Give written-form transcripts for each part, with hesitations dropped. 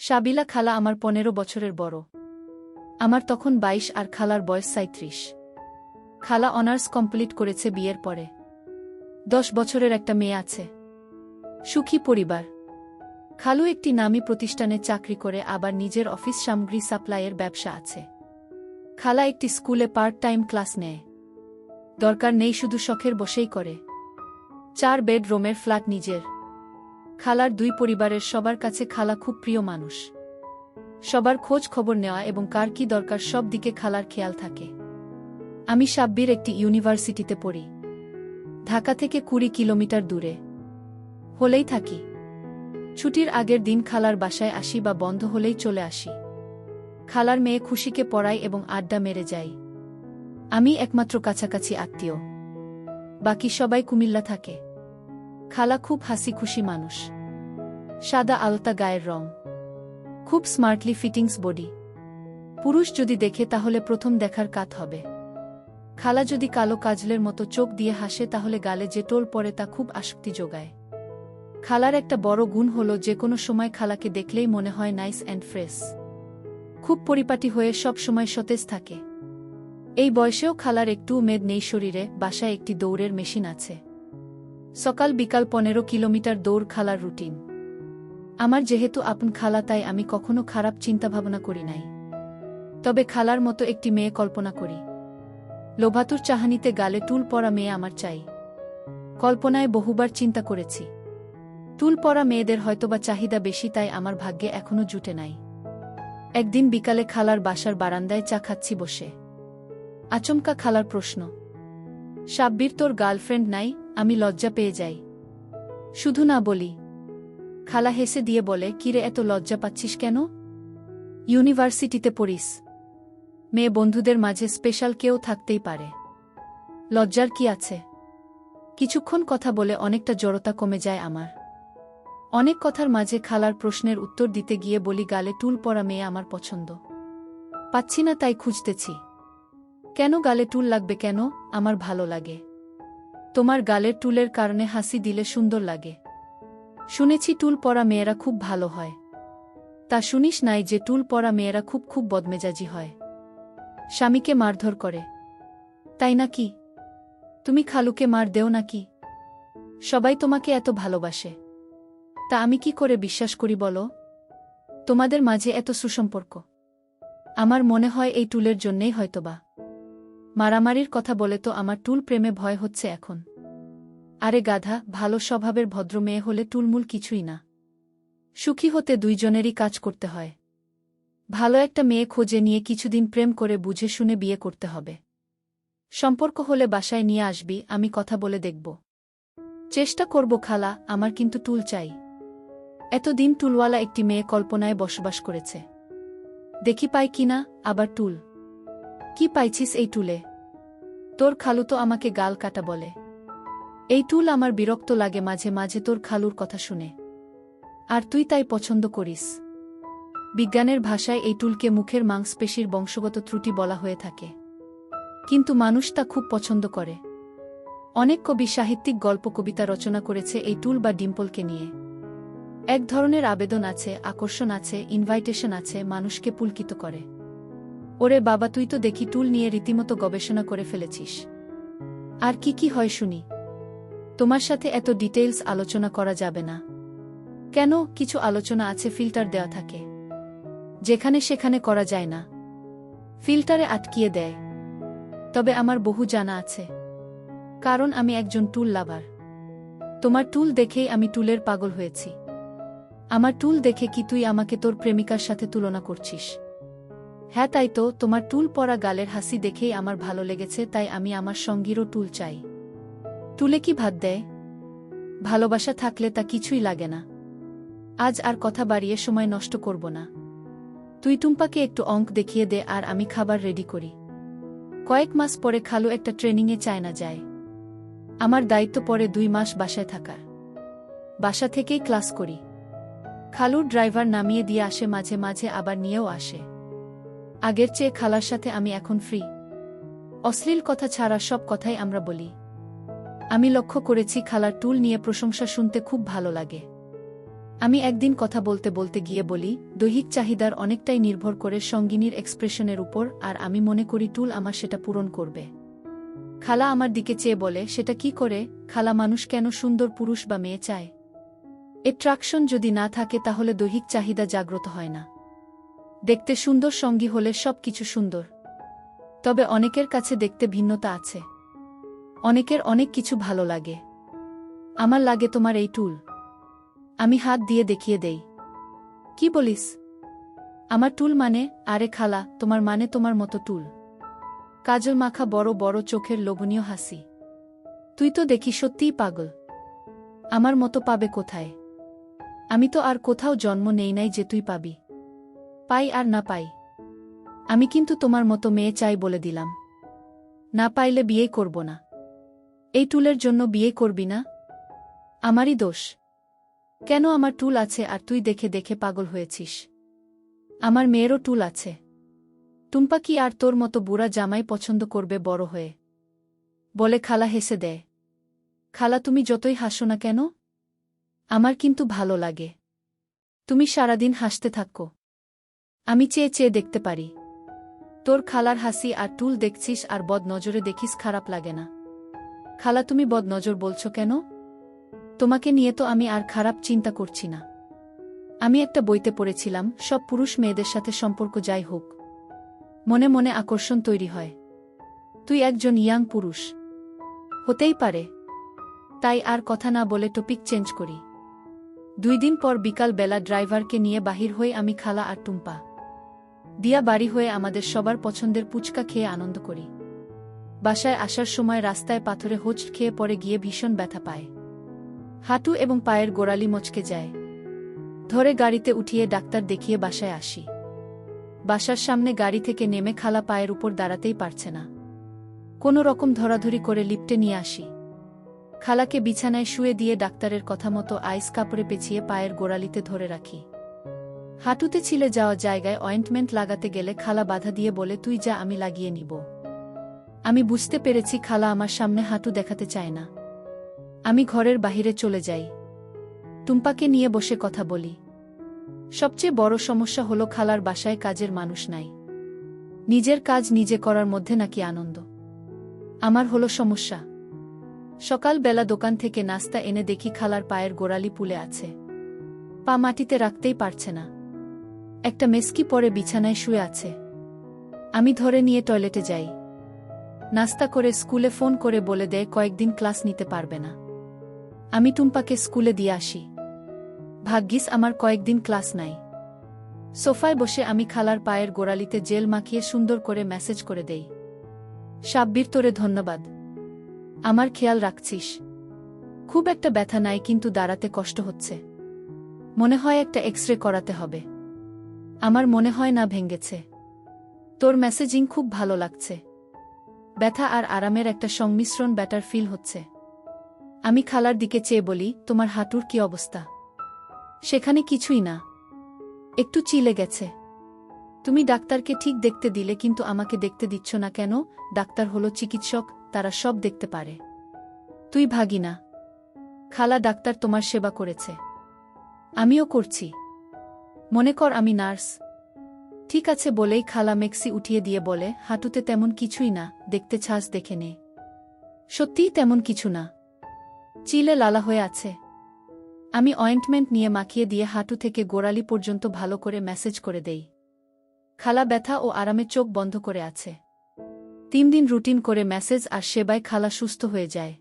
সাবিলা খালা আমার 15 বছরের বড়। আমার তখন 22 আর খালার বয়স 37। খালা অনার্স কমপ্লিট করেছে বিয়ের পরে। 10 বছরের একটা মেয়ে আছে। সুখী পরিবার। খালু একটি নামী প্রতিষ্ঠানে চাকরি করে, আবার নিজের অফিস সামগ্রী সাপ্লাইয়ের ব্যবসা আছে। খালা একটি স্কুলে পার্ট টাইম ক্লাস নেয়। দরকার নেই শুধু শখের বসেই করে। 4 বেডরুমের ফ্ল্যাট নিজের। খালার 2 পরিবারের সবার কাছে খালা খুব প্রিয় মানুষ। সবার খোঁজ খবর নেওয়া এবং কার কি দরকার সব দিকে খালার খেয়াল থাকে। আমি সাব্বির একটি ইউনিভার্সিটিতে পড়ি। ঢাকা থেকে 20 কিলোমিটার দূরে। হলেই থাকি। ছুটির আগের দিন খালার বাসায় আসি বা বন্ধ হলেই চলে আসি। খালার মেয়ে খুশিকে পড়াই এবং আড্ডা মেরে যাই। আমি একমাত্র কাছাকাছি আত্মীয়। বাকি সবাই কুমিল্লা থাকে। খালা খুব হাসি খুশি মানুষ। সাদা আলতা গায়ের রং। খুব স্মার্টলি ফিটিংস বডি। পুরুষ যদি দেখে তাহলে প্রথম দেখার কাত হবে। খালা যদি কালো কাজলের মতো চোখ দিয়ে হাসে তাহলে গালে যে টোল পড়ে তা খুব আসক্তি যোগায়। খালার একটা বড় গুণ হলো যে কোনো সময় খালাকে দেখলেই মনে হয় নাইস অ্যান্ড ফ্রেশ। খুব পরিপাটি হয়ে সব সময় সতেজ থাকে। এই বয়সেও খালার একটুও মেদ নেই শরীরে। বাসায় একটি দৌড়ের মেশিন আছে। সকাল বিকাল 15 কিলোমিটার দৌড় খালার রুটিন। আমার যেহেতু আপন খালা তাই আমি কখনো খারাপ চিন্তাভাবনা করি নাই। তবে খালার মতো একটি মেয়ে কল্পনা করি। লোভাতুর চাহানিতে গালে টুল পরা মেয়ে আমার চাই। কল্পনায় বহুবার চিন্তা করেছি। টুল পরা মেয়েদের হয়তোবা চাহিদা বেশি, তাই আমার ভাগ্যে এখনো জুটে নাই। একদিন বিকালে খালার বাসার বারান্দায় চা খাচ্ছি বসে। আচমকা খালার প্রশ্ন, সাব্বির তোর গার্লফ্রেন্ড নাই? আমি লজ্জা পেয়ে যাই। শুধু না বলি। খালা হেসে দিয়ে বলে, কিরে এত লজ্জা পাচ্ছিস কেন? ইউনিভার্সিটিতে পড়িস। মেয়ে বন্ধুদের মাঝে স্পেশাল কেউ থাকতেই পারে। লজ্জার কি আছে? কিছুক্ষণ কথা বলে অনেকটা জড়তা কমে যায় আমার। অনেক কথার মাঝে খালার প্রশ্নের উত্তর দিতে গিয়ে বলি, গালে টুল পরা মেয়ে আমার পছন্দ। পাচ্ছি না তাই খুঁজতেছি। কেন গালে টুল লাগবে কেন? আমার ভালো লাগে। তোমার গালের টুলের কারণে হাসি দিলে সুন্দর লাগে। শুনেছি টুল পরা মেয়েরা খুব ভালো হয়। তা শুনিস নাই যে টুল পরা মেয়েরা খুব খুব বদমেজাজি হয়, স্বামীকে মারধর করে? তাই নাকি? তুমি খালুকে মার দেও নাকি? সবাই তোমাকে এত ভালোবাসে। তা আমি কি করে বিশ্বাস করি বলো? তোমাদের মাঝে এত সুসম্পর্ক। আমার মনে হয় এই টুলের জন্যেই হয়তোবা। মারামারির কথা বলে তো আমার টুল প্রেমে ভয় হচ্ছে এখন। আরে গাধা, ভালো স্বভাবের ভদ্র মেয়ে হলে টুলমুল কিছুই না। সুখী হতে দুইজনেরই কাজ করতে হয়। ভালো একটা মেয়ে খোঁজে নিয়ে কিছুদিন প্রেম করে বুঝে শুনে বিয়ে করতে হবে। সম্পর্ক হলে বাসায় নিয়ে আসবি, আমি কথা বলে দেখব। চেষ্টা করব খালা, আমার কিন্তু টুল চাই। এতদিন টুলওয়ালা একটি মেয়ে কল্পনায় বসবাস করেছে। দেখি পাই কিনা আবার টুল। কি পাইছিস এই টুলে? তোর খালু তো আমাকে গাল কাটা বলে। এই টুল আমার বিরক্ত লাগে মাঝে মাঝে তোর খালুর কথা শুনে। আর তুই তাই পছন্দ করিস। বিজ্ঞানের ভাষায় এই টুলকে মুখের মাংসপেশির বংশগত ত্রুটি বলা হয়ে থাকে। কিন্তু মানুষ তা খুব পছন্দ করে। অনেক কবি সাহিত্যিক গল্প কবিতা রচনা করেছে এই টুল বা ডিম্পলকে নিয়ে। এক ধরনের আবেদন আছে, আকর্ষণ আছে, ইনভাইটেশন আছে, মানুষকে পুলকিত করে। ওরে বাবা, তুই তো দেখি টুল নিয়ে রীতিমতো গবেষণা করে ফেলেছিস। আর কি কি হয় শুনি? তোমার সাথে এত ডিটেইলস আলোচনা করা যাবে না। কেন? কিছু আলোচনা আছে ফিল্টার দেওয়া থাকে। যেখানে সেখানে করা যায় না। ফিল্টারে আটকিয়ে দেয়। তবে আমার বহু জানা আছে। কারণ আমি একজন টুল লাভার। তোমার টুল দেখেই আমি টুলের পাগল হয়েছি। আমার টুল দেখে কি তুই আমাকে তোর প্রেমিকার সাথে তুলনা করছিস? হ্যাঁ তাই তো, তোমার টুল পরা গালের হাসি দেখেই আমার ভালো লেগেছে, তাই আমি আমার সঙ্গীরও টুল চাই। টুলে কি ভাত দেয়? ভালোবাসা থাকলে তা কিছুই লাগে না। আজ আর কথা বাড়িয়ে সময় নষ্ট করব না। তুই টুম্পাকে একটু অঙ্ক দেখিয়ে দে আর আমি খাবার রেডি করি। কয়েক মাস পরে খালু একটা ট্রেনিংয়ে চায়না যায়। আমার দায়িত্ব পড়ে 2 মাস বাসায় থাকার। বাসা থেকেই ক্লাস করি। খালুর ড্রাইভার নামিয়ে দিয়ে আসে মাঝে মাঝে, আবার নিয়েও আসে। আগের চেয়ে খালার সাথে আমি এখন ফ্রি। অশ্লীল কথা ছাড়া সব কথাই আমরা বলি। আমি লক্ষ্য করেছি খালার টুল নিয়ে প্রশংসা শুনতে খুব ভালো লাগে। আমি একদিন কথা বলতে বলতে গিয়ে বলি, দৈহিক চাহিদার অনেকটাই নির্ভর করে সঙ্গিনীর এক্সপ্রেশনের উপর, আর আমি মনে করি টুল আমার সেটা পূরণ করবে। খালা আমার দিকে চেয়ে বলে, সেটা কি করে খালা? মানুষ কেন সুন্দর পুরুষ বা মেয়ে চায়? অ্যাট্রাকশন যদি না থাকে তাহলে দৈহিক চাহিদা জাগ্রত হয় না। দেখতে সুন্দর সঙ্গী হলে সব কিছু সুন্দর। তবে অনেকের কাছে দেখতে ভিন্নতা আছে। অনেকের অনেক কিছু ভালো লাগে। আমার লাগে তোমার এই টুল। আমি হাত দিয়ে দেখিয়ে দেই। কি বলিস? আমার টুল মানে? আরে খালা, তোমার মানে তোমার মতো টুল। কাজল মাখা বড় বড় চোখের লোভনীয় হাসি। তুই তো দেখি সত্যিই পাগল। আমার মতো পাবে কোথায়? আমি তো আর কোথাও জন্ম নেই নাই যে তুই পাবি। পাই আর না পাই, আমি কিন্তু তোমার মতো মেয়ে চাই বলে দিলাম। না পাইলে বিয়ে করব না। এই টুলের জন্য বিয়ে করবি না? আমারই দোষ। কেন? আমার টুল আছে আর তুই দেখে দেখে পাগল হয়েছিস। আমার মেয়েরও টুল আছে। টুম্পা কি আর তোর মতো বুড়া জামাই পছন্দ করবে বড় হয়ে? বলে খালা হেসে দেয়। খালা, তুমি যতই হাসো না কেন, আমার কিন্তু ভালো লাগে। তুমি সারাদিন হাসতে থাকো, আমি চেয়ে চেয়ে দেখতে পারি। তোর খালার হাসি আর টুল দেখছিস আর বদ নজরে দেখিস, খারাপ লাগে না? খালা, তুমি বদ নজর বলছো কেন? তোমাকে নিয়ে তো আমি আর খারাপ চিন্তা করছি না। আমি একটা বইতে পড়েছিলাম, সব পুরুষ মেয়েদের সাথে সম্পর্ক যাই হোক, মনে মনে আকর্ষণ তৈরি হয়। তুই একজন ইয়াং পুরুষ, হতেই পারে। তাই আর কথা না বলে টপিক চেঞ্জ করি। 2 দিন পর বিকাল বেলা ড্রাইভারকে নিয়ে বাহির হয়ে আমি, খালা আর টুম্পা দিয়া বাড়ি হয়ে আমাদের সবার পছন্দের পুচকা খেয়ে আনন্দ করি। বাসায় আসার সময় রাস্তায় পাথরে হোঁচট খেয়ে পড়ে গিয়ে ভীষণ ব্যথা পায়। হাঁটু এবং পায়ের গোড়ালি মচকে যায়। ধরে গাড়িতে উঠিয়ে ডাক্তার দেখিয়ে বাসায় আসি। বাসার সামনে গাড়ি থেকে নেমে খালা পায়ের উপর দাঁড়াতেই পারছে না। কোনো রকম ধরাধরি করে লিফটে নিয়ে আসি। খালাকে বিছানায় শুয়ে দিয়ে ডাক্তারের কথা মতো আইস কাপড়ে পেঁচিয়ে পায়ের গোড়ালিতে ধরে রাখি। হাঁটুতে ছিলে যাওয়া জায়গায় অয়েন্টমেন্ট লাগাতে গেলে খালা বাধা দিয়ে বলে, তুই যা, আমি লাগিয়ে নিব। আমি বুঝতে পেরেছি খালা আমার সামনে হাঁটু দেখাতে চায় না। আমি ঘরের বাহিরে চলে যাই। টুম্পাকে নিয়ে বসে কথা বলি। সবচেয়ে বড় সমস্যা হলো খালার বাসায় কাজের মানুষ নাই। নিজের কাজ নিজে করার মধ্যে নাকি আনন্দ। আমার হলো সমস্যা। সকালবেলা দোকান থেকে নাস্তা এনে দেখি খালার পায়ের গোড়ালি পুলে আছে। পা মাটিতে রাখতেই পারছে না। একটা মেস্কি পরে বিছানায় শুয়ে আছে। আমি ধরে নিয়ে টয়লেটে যাই। নাস্তা করে স্কুলে ফোন করে বলে দেয় কয়েকদিন ক্লাস নিতে পারবে না। আমি টুম্পাকে স্কুলে দিয়ে আসি। ভাগ্যিস আমার কয়েকদিন ক্লাস নাই। সোফায় বসে আমি খালার পায়ের গোড়ালিতে জেল মাখিয়ে সুন্দর করে মেসেজ করে দেই, সাব্বির, তোরে ধন্যবাদ, আমার খেয়াল রাখছিস। খুব একটা ব্যথা নাই, কিন্তু দাঁড়াতে কষ্ট হচ্ছে। মনে হয় একটা এক্সরে করাতে হবে। আমার মনে হয় না ভেঙেছে। তোর মেসেজিং খুব ভালো লাগছে। ব্যথা আর আরামের একটা সংমিশ্রণ, ব্যাটার ফিল হচ্ছে। আমি খালার দিকে চেয়ে বলি, তোমার হাঁটুর কি অবস্থা? সেখানে কিছুই না, একটু চিলে গেছে। তুমি ডাক্তারকে ঠিক দেখতে দিলে, কিন্তু আমাকে দেখতে দিচ্ছ না কেন? ডাক্তার হলো চিকিৎসক, তারা সব দেখতে পারে। তুই ভাগি না। খালা, ডাক্তার তোমার সেবা করেছে, আমিও করছি। মনে কর আমি নার্স। ঠিক আছে বলেই খালা মেক্সি উঠিয়ে দিয়ে বলে, হাঁটুতে তেমন কিছুই না, দেখতে ছাস, দেখে নে। সত্যিই তেমন কিছু না, চিলে লালা হয়ে আছে। আমি অয়েন্টমেন্ট নিয়ে মাখিয়ে দিয়ে হাঁটু থেকে গোড়ালি পর্যন্ত ভালো করে ম্যাসেজ করে দেই। খালা ব্যথা ও আরামে চোখ বন্ধ করে আছে। 3 দিন রুটিন করে ম্যাসেজ আর সেবায় খালা সুস্থ হয়ে যায়।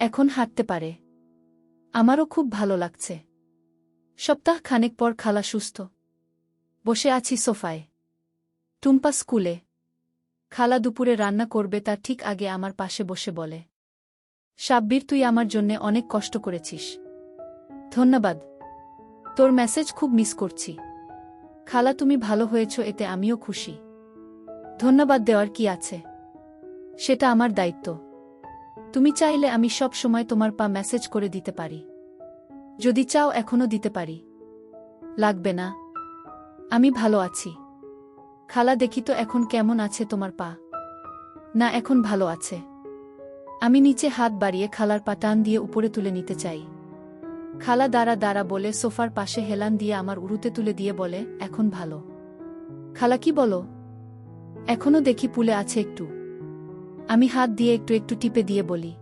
এখন হাঁটতে পারে। আমারও খুব ভালো লাগছে। সপ্তাহ খানেক পর খালা সুস্থ। বসে আছি সোফায়। টুম্পা স্কুলে। খালা দুপুরে রান্না করবে তার ঠিক আগে আমার পাশে বসে বলে, সাব্বির, তুই আমার জন্যে অনেক কষ্ট করেছিস। ধন্যবাদ। তোর মেসেজ খুব মিস করছি। খালা, তুমি ভালো হয়েছ এতে আমিও খুশি। ধন্যবাদ দেওয়ার কি আছে, সেটা আমার দায়িত্ব। তুমি চাইলে আমি সব সময় তোমার পা মেসেজ করে দিতে পারি। যদি চাও এখনো দিতে পারি। লাগবে না, আমি ভালো আছি। খালা, দেখি তো এখন কেমন আছে তোমার পা। না, এখন ভালো আছে। আমি নিচে হাত বাড়িয়ে খালার পা টান দিয়ে উপরে তুলে নিতে চাই। খালা দাঁড়া দাঁড়া বলে সোফার পাশে হেলান দিয়ে আমার উরুতে তুলে দিয়ে বলে, এখন ভালো। খালা কি বলো? এখনো দেখি পুলে আছে একটু। আমি হাত দিয়ে একটু একটু টিপে দিয়ে বলি,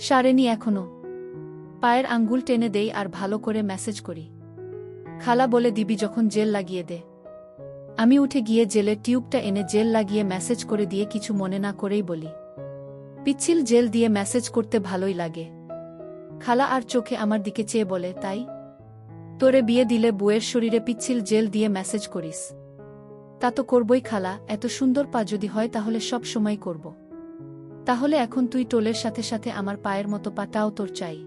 সারেনি এখনো। পায়ের আঙ্গুল টেনে দেই আর ভালো করে ম্যাসেজ করি। খালা বলে, দিবি যখন জেল লাগিয়ে দে। আমি উঠে গিয়ে জেলের টিউবটা এনে জেল লাগিয়ে ম্যাসেজ করে দিয়ে কিছু মনে না করেই বলি, পিচ্ছিল জেল দিয়ে ম্যাসেজ করতে ভালোই লাগে। খালা আর চোখে আমার দিকে চেয়ে বলে, তাই? তোরে বিয়ে দিলে বউয়ের শরীরে পিচ্ছিল জেল দিয়ে ম্যাসেজ করিস? তা তো করবই খালা, এত সুন্দর পা যদি হয় তাহলে সব সময় করব। তাহলে এখন তুই টোলের সাথে সাথে আমার পায়ের মতো পাটাও তোর চাই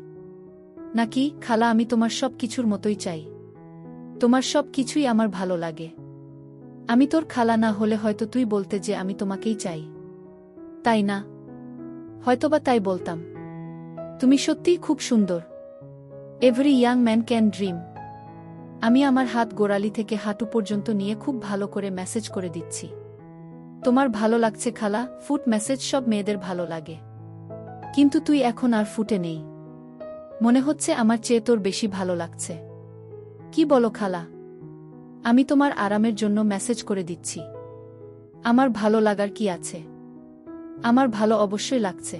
নাকি? খালা, আমি তোমার সব কিছুর মতোই চাই। তোমার সব কিছুই আমার ভালো লাগে। আমি তোর খালা না হলে হয়তো তুই বলতে যে আমি তোমাকেই চাই, তাই না? হয়তোবা তাই বলতাম। তুমি সত্যিই খুব সুন্দর। Every young man can dream. আমি আমার হাত গোড়ালি থেকে হাঁটু পর্যন্ত নিয়ে খুব ভালো করে মেসেজ করে দিচ্ছি। তোমার ভালো লাগছে খালা? ফুট মেসেজ সব মেয়েদের ভালো লাগে, কিন্তু তুই এখন আর ফুটে নেই। মনে হচ্ছে আমার চেয়ে তোর বেশি ভালো লাগছে। কি বলো খালা? আমি তোমার আরামের জন্য মেসেজ করে দিচ্ছি। আমার ভালো লাগার কি আছে? আমার ভালো অবশ্যই লাগছে।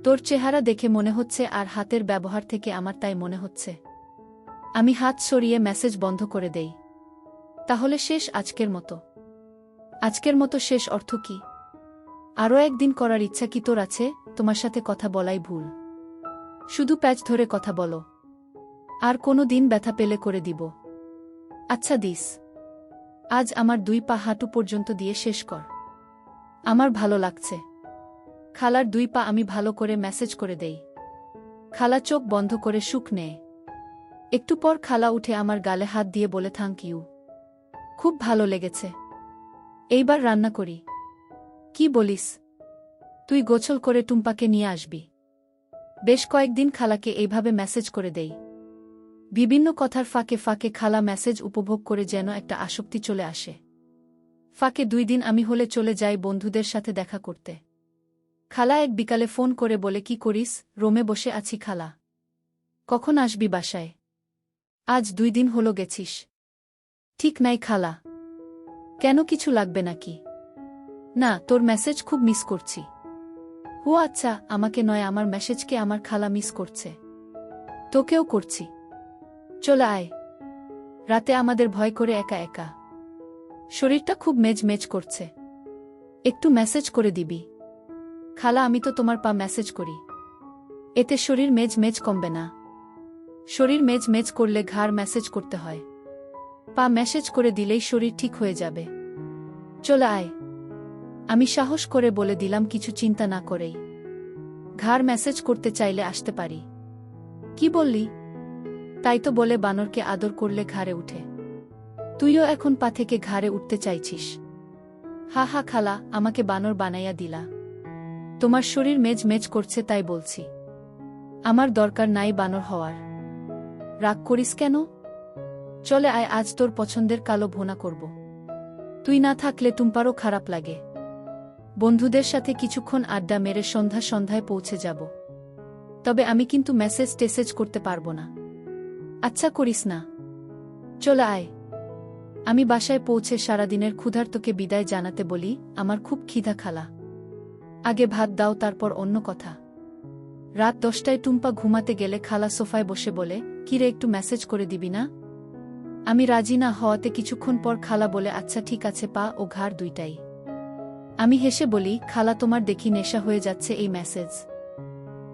তোর চেহারা দেখে মনে হচ্ছে আর হাতের ব্যবহার থেকে আমার তাই মনে হচ্ছে। আমি হাত সরিয়ে মেসেজ বন্ধ করে দেই। তাহলে শেষ আজকের মতো? আজকের মতো শেষ অর্থ কি? আরও একদিন করার ইচ্ছা কি তোর আছে? তোমার সাথে কথা বলাই ভুল। শুধু প্যাচ ধরে কথা বলো। আর কোনো দিন ব্যথা পেলে করে দিব। আচ্ছা দিস। আজ আমার 2 পা হাঁটু পর্যন্ত দিয়ে শেষ কর। আমার ভালো লাগছে। খালার 2 পা আমি ভালো করে মেসেজ করে দেই। খালা চোখ বন্ধ করে সুখ নেয়। একটু পর খালা উঠে আমার গালে হাত দিয়ে বলে, থ্যাংক ইউ, খুব ভালো লেগেছে। এইবার রান্না করি। কি বলিস? তুই গোছল করে টুম্পাকে নিয়ে আসবি। বেশ কয়েকদিন খালাকে এইভাবে মেসেজ করে দেই। বিভিন্ন কথার ফাঁকে ফাঁকে খালা মেসেজ উপভোগ করে যেন একটা আসক্তি চলে আসে। ফাঁকে 2 দিন আমি হলে চলে যাই বন্ধুদের সাথে দেখা করতে। খালা এক বিকালে ফোন করে বলে, কি করিস? রোমে বসে আছি খালা। কখন আসবি বাসায়? আজ 2 দিন হলো গেছিস। ঠিক নাই খালা। কেন, কিছু লাগবে নাকি? না, তোর মেসেজ খুব মিস করছি। ও আচ্ছা, আমাকে নয়, আমার মেসেজকে আমার খালা মিস করছে। তোকেও করছি। চলে আয়। রাতে আমাদের ভয় করে একা একা। শরীরটা খুব মেজ মেজ করছে। একটু মেসেজ করে দিবি? খালা, আমি তো তোমার পা মেসেজ করি। এতে শরীর মেজ মেজ কমবে না। শরীর মেজ মেজ করলে ঘাড় মেসেজ করতে হয়। পা মেসেজ করে দিলেই শরীর ঠিক হয়ে যাবে। চলে আয়। আমি সাহস করে বলে দিলাম, কিছু চিন্তা না করেই। ঘাড় মেসেজ করতে চাইলে আসতে পারি। কি বললি? তাই তো বলে বানরকে আদর করলে ঘাড়ে উঠে। তুইও এখন পা থেকে ঘাড়ে উঠতে চাইছিস? হা হা খালা, আমাকে বানর বানাইয়া দিলা। তোমার শরীর মেজ মেজ করছে তাই বলছি। আমার দরকার নাই বানর হওয়ার। রাগ করিস কেন? চলে আয়, আজ তোর পছন্দের কালো ভুনা করব। তুই না থাকলে টুম্পারও খারাপ লাগে। বন্ধুদের সাথে কিছুক্ষণ আড্ডা মেরে সন্ধ্যায় পৌঁছে যাব। তবে আমি কিন্তু মেসেজ টেসেজ করতে পারবো না। আচ্ছা করিস না। চলে আয়। আমি বাসায় পৌঁছে সারাদিনের ক্ষুধার্তকে বিদায় জানাতে বলি, আমার খুব খিদা খালা। আগে ভাত দাও, তারপর অন্য কথা। রাত 10টায় টুম্পা ঘুমাতে গেলে খালা সোফায় বসে বলে, কিরে, একটু মেসেজ করে দিবি না? আমি রাজি না হওয়াতে কিছুক্ষণ পর খালা বলে, আচ্ছা ঠিক আছে, পা ও ঘাড় 2টাই। আমি হেসে বলি, খালা, তোমার দেখি নেশা হয়ে যাচ্ছে এই মেসেজ।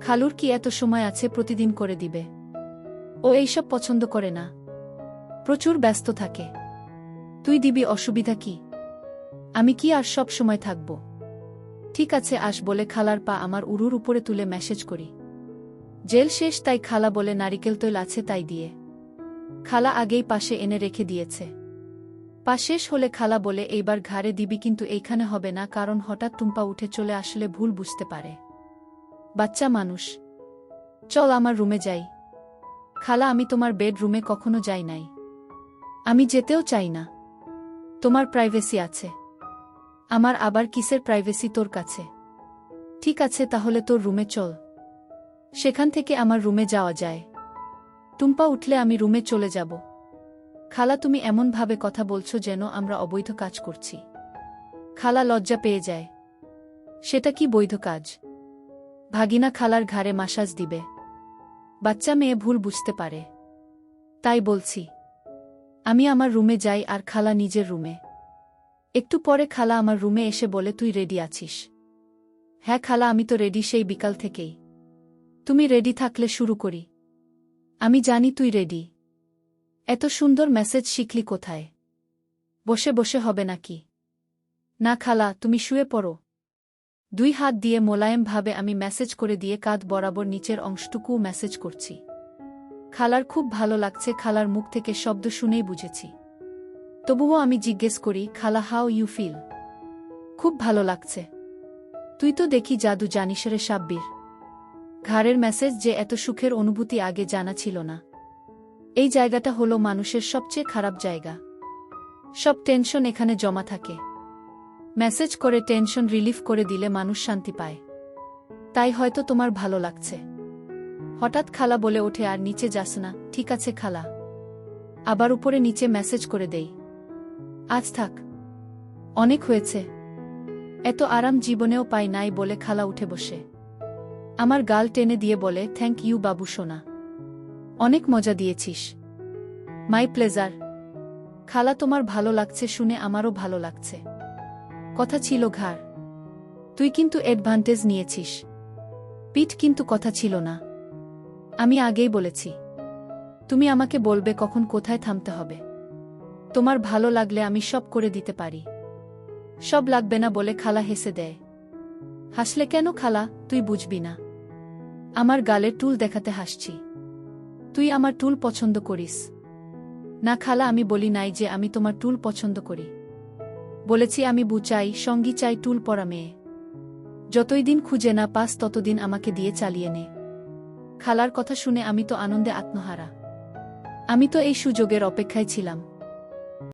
খালুর কি এত সময় আছে প্রতিদিন করে দিবে? ও এইসব পছন্দ করে না, প্রচুর ব্যস্ত থাকে। তুই দিবি, অসুবিধা কি? আমি কি আর সব সময় থাকব? ঠিক আছে আস বলে খালার পা আমার উরুর উপরে তুলে মেসেজ করি। জেল শেষ তাই খালা বলে, নারিকেল তৈল আছে তাই দিয়ে। খালা আগেই পাশে এনে রেখে দিয়েছে। পা শেষ হলে খালা বলে, এইবার ঘাড়ে দিবি, কিন্তু এইখানে হবে না, কারণ হঠাৎ টুম্পা উঠে চলে আসলে ভুল বুঝতে পারে। বাচ্চা মানুষ। চল আমার রুমে যাই। খালা, আমি তোমার বেডরুমে কখনো যাই নাই। আমি যেতেও চাই না। তোমার প্রাইভেসি আছে। আমার আবার কিসের প্রাইভেসি তোর কাছে? ঠিক আছে, তাহলে তোর রুমে চল। সেখান থেকে আমার রুমে যাওয়া যায়। টুম্পা উঠলে আমি রুমে চলে যাব। খালা তুমি এমনভাবে কথা বলছো যেন আমরা অবৈধ কাজ করছি। খালা লজ্জা পেয়ে যায়। সেটা কি বৈধ কাজ? ভাগিনা খালার ঘাড়ে মাসাজ দিবে। বাচ্চা মেয়ে ভুল বুঝতে পারে। তাই বলছি। আমি আমার রুমে যাই আর খালা নিজের রুমে। একটু পরে খালা আমার রুমে এসে বলে তুই রেডি আছিস? হ্যাঁ খালা আমি তো রেডি সেই বিকাল থেকেই। তুমি রেডি থাকলে শুরু করি। আমি জানি তুই রেডি। এত সুন্দর মেসেজ শিখলি কোথায়? বসে বসে হবে নাকি? না খালা তুমি শুয়ে পড়ো। 2 হাত দিয়ে মোলায়েমভাবে আমি মেসেজ করে দিয়ে কাঁধ বরাবর নিচের অংশটুকুও মেসেজ করছি। খালার খুব ভালো লাগছে। খালার মুখ থেকে শব্দ শুনেই বুঝেছি। তবুও আমি জিজ্ঞেস করি খালা হাউ ইউ ফিল? খুব ভালো লাগছে। তুই তো দেখি জাদু জানিস রে সাব্বির। ঘাড়ের মেসেজ যে এত সুখের অনুভূতি আগে জানা ছিল না। এই জায়গাটা হলো মানুষের সবচেয়ে খারাপ জায়গা। সব টেনশন এখানে জমা থাকে। মেসেজ করে টেনশন রিলিফ করে দিলে মানুষ শান্তি পায়। তাই হয়তো তোমার ভালো লাগছে। হঠাৎ খালা বলে ওঠে আর নিচে যাস না? ঠিক আছে খালা। আবার উপরে নিচে মেসেজ করে দেই। আজ থাক, অনেক হয়েছে। এত আরাম জীবনেও পাই নাই বলে খালা উঠে বসে আমার গাল টেনে দিয়ে বলে থ্যাংক ইউ বাবু সোনা। অনেক মজা দিয়েছিস। My pleasure. খালা তোমার ভালো লাগছে শুনে আমারও ভালো লাগছে। কথা ছিল ঘাড়। তুই কিন্তু অ্যাডভান্টেজ নিয়েছিস। পিঠ কিন্তু কথা ছিল না। আমি আগেই বলেছি। তুমি আমাকে বলবে কখন কোথায় থামতে হবে। তোমার ভালো লাগলে আমি সব করে দিতে পারি। সব লাগবে না বলে খালা হেসে দেয়। হাসলে কেন খালা? তুই বুঝবি না। আমার গালে টুল দেখাতে হাসছি। তুই আমার টুল পছন্দ করিস? না খালা আমি বলি নাই যে আমি তোমার টুল পছন্দ করি। বলেছি আমি বউ চাই, সঙ্গী চাই, টুল পরা মেয়ে। যতই দিন খুঁজে না পাস ততদিন আমাকে দিয়ে চালিয়ে নে। খালার কথা শুনে আমি তো আনন্দে আত্মহারা। আমি তো এই সুযোগের অপেক্ষায় ছিলাম।